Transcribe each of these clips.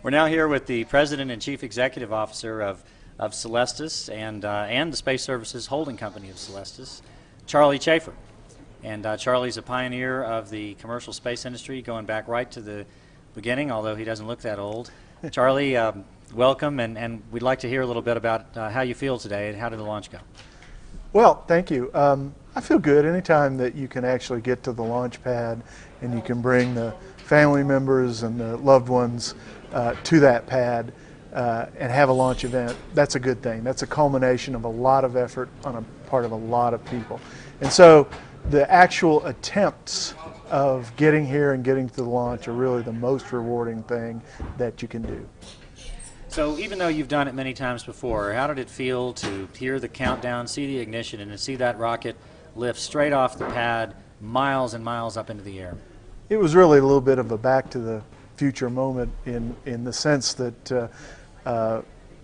We're now here with the President and Chief Executive Officer of Celestis and the Space Services Holding Company of Celestis, Charlie Chafer. And Charlie's a pioneer of the commercial space industry, going back right to the beginning, although he doesn't look that old. Charlie, welcome, and we'd like to hear a little bit about how you feel today and how did the launch go? Well, thank you. I feel good anytime that you can actually get to the launch pad and you can bring the family members and the loved ones to that pad and have a launch event. That's a good thing. That's a culmination of a lot of effort on a part of a lot of people. And so the actual attempts of getting here and getting to the launch are really the most rewarding thing that you can do. So even though you've done it many times before, how did it feel to hear the countdown, see the ignition, and to see that rocket lift straight off the pad miles and miles up into the air? It was really a little bit of a back to the future moment in the sense that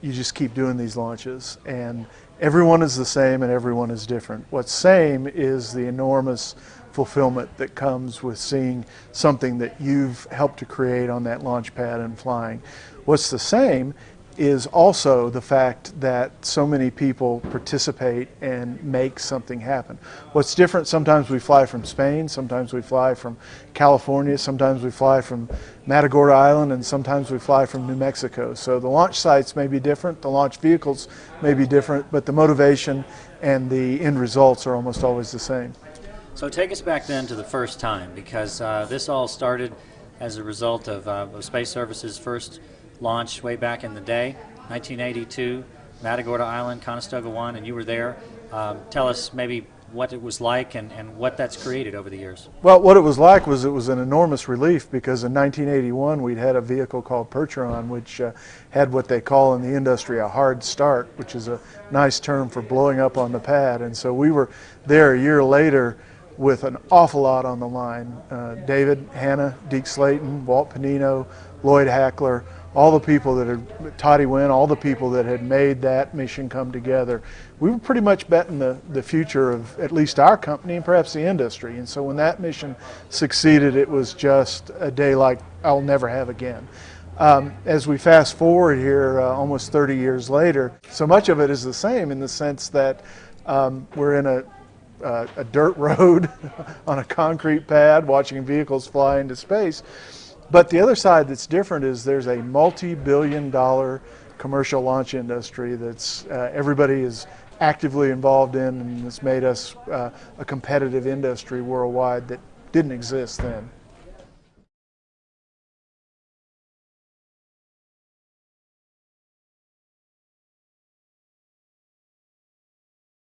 you just keep doing these launches, and everyone is the same and everyone is different. What's same is the enormous fulfillment that comes with seeing something that you've helped to create on that launch pad and flying. What's the same is also the fact that so many people participate and make something happen. What's different, sometimes we fly from Spain, sometimes we fly from California, sometimes we fly from Matagorda Island, and sometimes we fly from New Mexico. So the launch sites may be different, the launch vehicles may be different, but the motivation and the end results are almost always the same. So take us back then to the first time, because this all started as a result of Space Services' first launch way back in the day, 1982, Matagorda Island, Conestoga 1, and you were there. Tell us maybe what it was like and what that's created over the years. Well, what it was like was it was an enormous relief, because in 1981 we'd had a vehicle called Percheron, which had what they call in the industry a hard start, which is a nice term for blowing up on the pad. And so we were there a year later with an awful lot on the line. David, Hannah, Deke Slayton, Walt Panino, Lloyd Hackler, all the people that had, Toddy Wynn, all the people that had made that mission come together. We were pretty much betting the future of at least our company and perhaps the industry. And so when that mission succeeded, it was just a day like I'll never have again. As we fast forward here almost 30 years later, so much of it is the same in the sense that we're in a dirt road on a concrete pad watching vehicles fly into space. But the other side that's different is there's a multi-billion-dollar commercial launch industry that's everybody is actively involved in, and it's made us a competitive industry worldwide that didn't exist then.